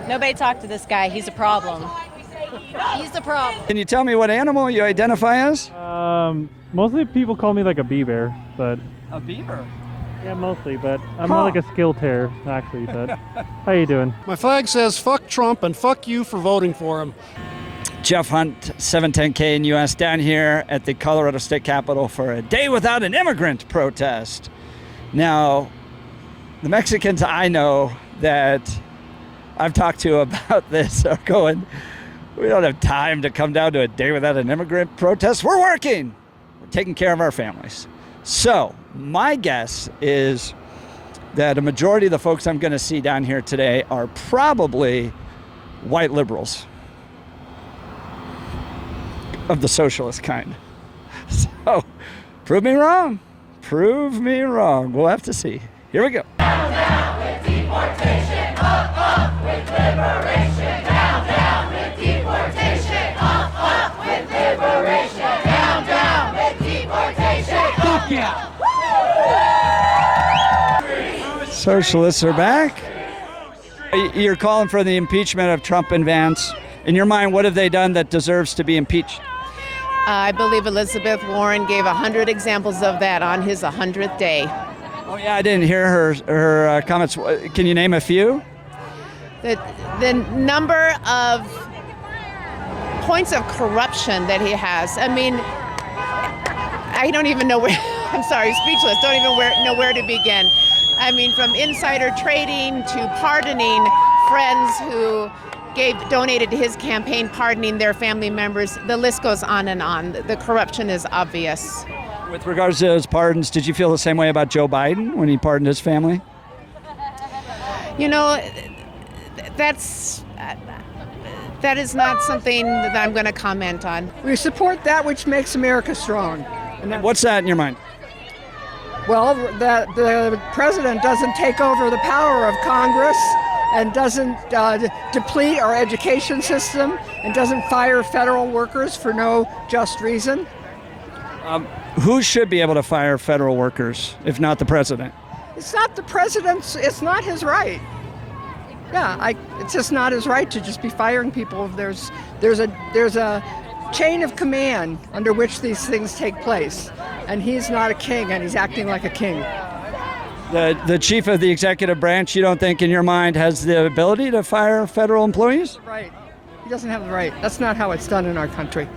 Nobody talk to this guy. He's a problem. He's the problem. Can you tell me what animal you identify as? Mostly people call me like a bee bear, but A beaver. yeah, mostly. But I'm not like a skill tear, actually. But how you doing? My flag says fuck Trump and fuck you for voting for him. Jeff Hunt, 710K in US, down here at the Colorado State Capitol for a Day Without an Immigrant protest. Now, the Mexicans I know that I've talked to about this are going, we don't have time to come down to a Day Without an Immigrant protest. We're working. We're taking care of our families. So my guess is that a majority of the folks I'm going to see down here today are probably white liberals of the socialist kind. So prove me wrong. Prove me wrong. We'll have to see. Here we go. Down, down with deportation. Up, up with liberation. Down, down with deportation. Up, up with liberation. Down, down with deportation. Fuck yeah! Socialists are back. You're calling for the impeachment of Trump and Vance. In your mind, what have they done that deserves to be impeached? I believe Elizabeth Warren gave 100 examples of that on his 100th day. Oh yeah, I didn't hear her comments. Can you name a few? The number of points of corruption that he has. I mean, I don't even know where. I'm sorry, speechless. Don't even know where to begin. I mean, from insider trading to pardoning friends who donated to his campaign, pardoning their family members. The list goes on and on. The corruption is obvious. With regards to those pardons, did you feel the same way about Joe Biden when he pardoned his family? You know, that is not something that I'm going to comment on. We support that which makes America strong. And What's that in your mind? well, that the president doesn't take over the power of Congress and doesn't deplete our education system and doesn't fire federal workers for no just reason. Who should be able to fire federal workers, if not the president? It's not the president's, it's not his right. Yeah, it's just not his right to just be firing people. There's a chain of command under which these things take place. And he's not a king, and he's acting like a king. The chief of the executive branch, you don't think in your mind has the ability to fire federal employees? Right. He doesn't have the right. That's not how it's done in our country.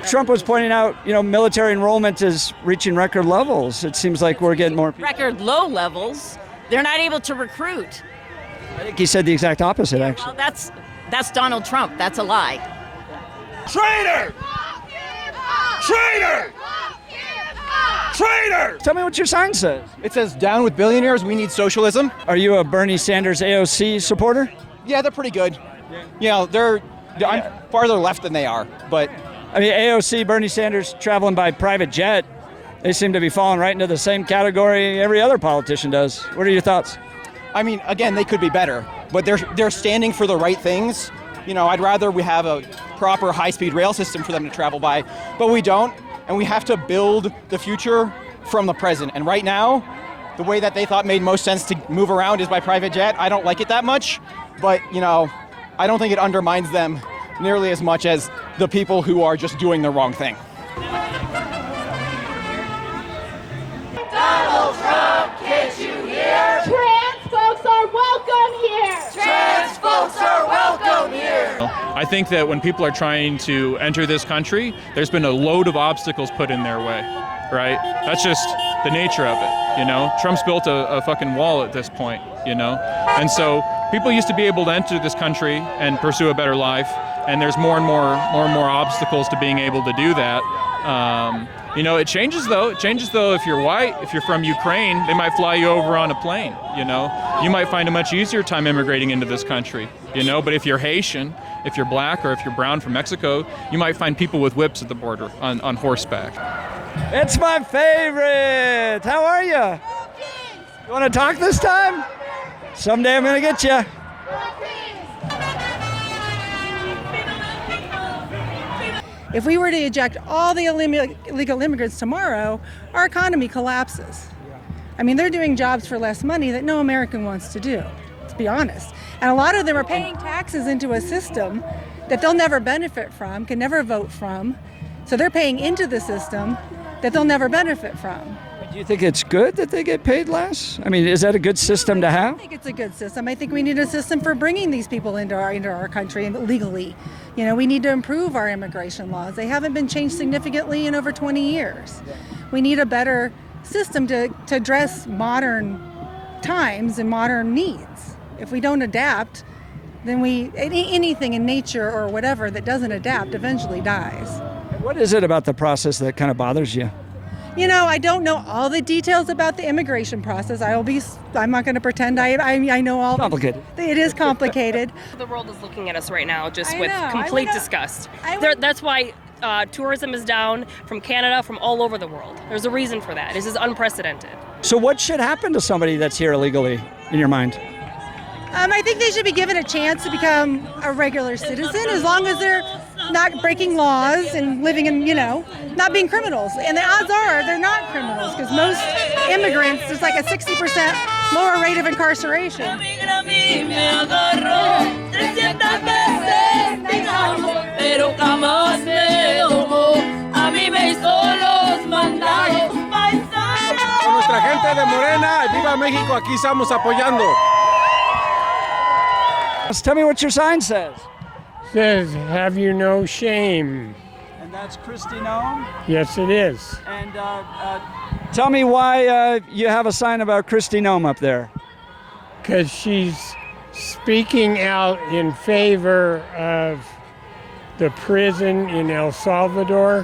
Trump was pointing out, military enrollment is reaching record levels. It seems like we're getting more people. Record low levels. They're not able to recruit. I think he said the exact opposite, actually. Well, that's Donald Trump. That's a lie. Traitor! Traitor! Traitor! Tell me what your sign says. It says, down with billionaires, we need socialism. Are you a Bernie Sanders AOC supporter? Yeah, they're pretty good. I'm farther left than they are, but... I mean, AOC, Bernie Sanders traveling by private jet, they seem to be falling right into the same category every other politician does. What are your thoughts? I mean, again, they could be better, but they're standing for the right things. I'd rather we have a proper high-speed rail system for them to travel by, but we don't, and we have to build the future from the present. And right now, the way that they thought made most sense to move around is by private jet. I don't like it that much, but, I don't think it undermines them nearly as much as the people who are just doing the wrong thing. Donald Trump, can't you hear? Trans folks are welcome here. Trans folks are welcome here. I think that when people are trying to enter this country, there's been a load of obstacles put in their way, right? That's just the nature of it, Trump's built a fucking wall at this point, And so people used to be able to enter this country and pursue a better life, and there's more and more obstacles to being able to do that. It changes though. It changes though if you're white, if you're from Ukraine, they might fly you over on a plane, You might find a much easier time immigrating into this country, But if you're Haitian, if you're black, or if you're brown from Mexico, you might find people with whips at the border on horseback. It's my favorite. How are you? You want to talk this time? Someday I'm going to get you. If we were to eject all the illegal immigrants tomorrow, our economy collapses. I mean, they're doing jobs for less money that no American wants to do. let's be honest. And a lot of them are paying taxes into a system that they'll never benefit from, can never vote from. So they're paying into the system that they'll never benefit from. Do you think it's good that they get paid less? I mean, is that a good system to have? I think it's a good system. I think we need a system for bringing these people into our country legally. You know, we need to improve our immigration laws. They haven't been changed significantly in over 20 years. We need a better system to address modern times and modern needs. If we don't adapt, then anything in nature or whatever that doesn't adapt eventually dies. What is it about the process that kind of bothers you? You know, I don't know all the details about the immigration process. I'm not going to pretend I know all. Complicated. It is complicated. The world is looking at us right now just I with know, complete disgust. That's why tourism is down from Canada, from all over the world. There's a reason for that. This is unprecedented. So what should happen to somebody that's here illegally, in your mind? I think they should be given a chance to become a regular citizen as long as they're not breaking laws and living in, not being criminals. And the odds are they're not criminals because most immigrants, there's like a 60% lower rate of incarceration. Con nuestra gente de Morena, viva México, aquí estamos apoyando. Tell me what your sign says. Says, have you no shame? And that's Kristi Noem? Yes, it is. And tell me why you have a sign about Kristi Noem up there. Because she's speaking out in favor of the prison in El Salvador,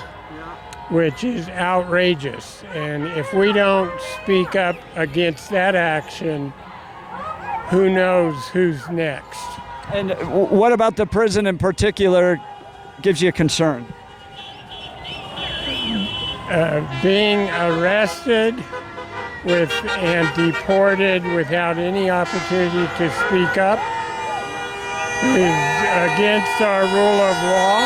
which is outrageous. And if we don't speak up against that action, who knows who's next? And what about the prison in particular gives you concern? Being arrested and deported without any opportunity to speak up is against our rule of law,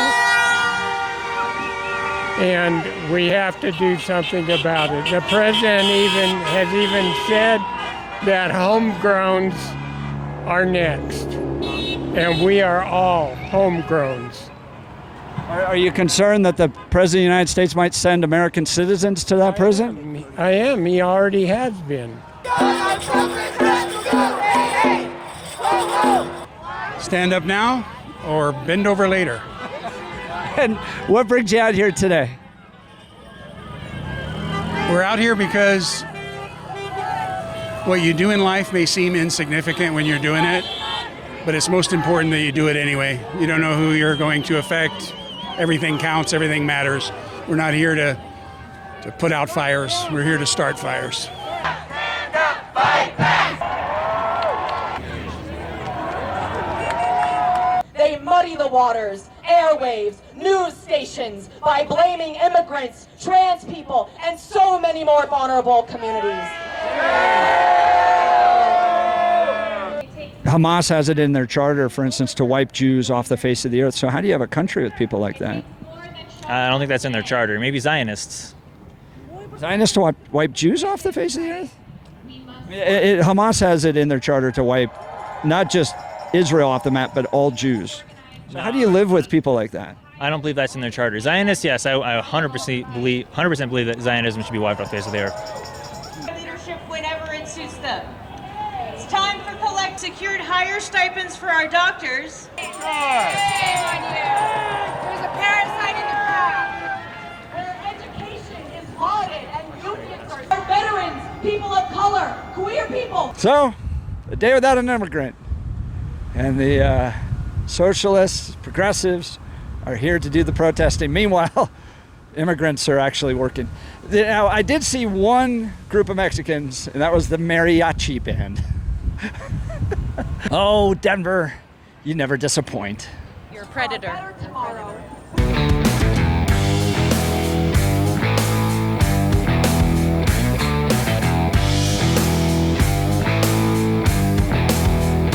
and we have to do something about it. The president has said that homegrowns are next, and we are all homegrowns. Are you concerned that the President of the United States might send American citizens to that prison? I am. He already has been. Stand up now or bend over later. And what brings you out here today? We're out here because what you do in life may seem insignificant when you're doing it, but it's most important that you do it anyway. You don't know who you're going to affect. Everything counts, everything matters. We're not here to put out fires. We're here to start fires. Stand up, fight back. They muddy the waters, airwaves, news stations by blaming immigrants, trans people, and so many more vulnerable communities. Hamas has it in their charter, for instance, to wipe Jews off the face of the earth. So how do you have a country with people like that? I don't think that's in their charter. Maybe Zionists. Zionists to wipe Jews off the face of the earth? Hamas has it in their charter to wipe not just Israel off the map, but all Jews. So how do you live with people like that? I don't believe that's in their charter. Zionists, yes, I 100% believe that Zionism should be wiped off the face of the earth. Leadership whenever it suits them. It's time for secured higher stipends for our doctors. Shame on you. There's a parasite in the crowd. Where education is lauded and unions are. Our veterans, people of color, queer people. So, a day without an immigrant. And the socialists, progressives are here to do the protesting. Meanwhile, immigrants are actually working. Now, I did see one group of Mexicans, and that was the mariachi band. Oh, Denver, you never disappoint. You're a predator.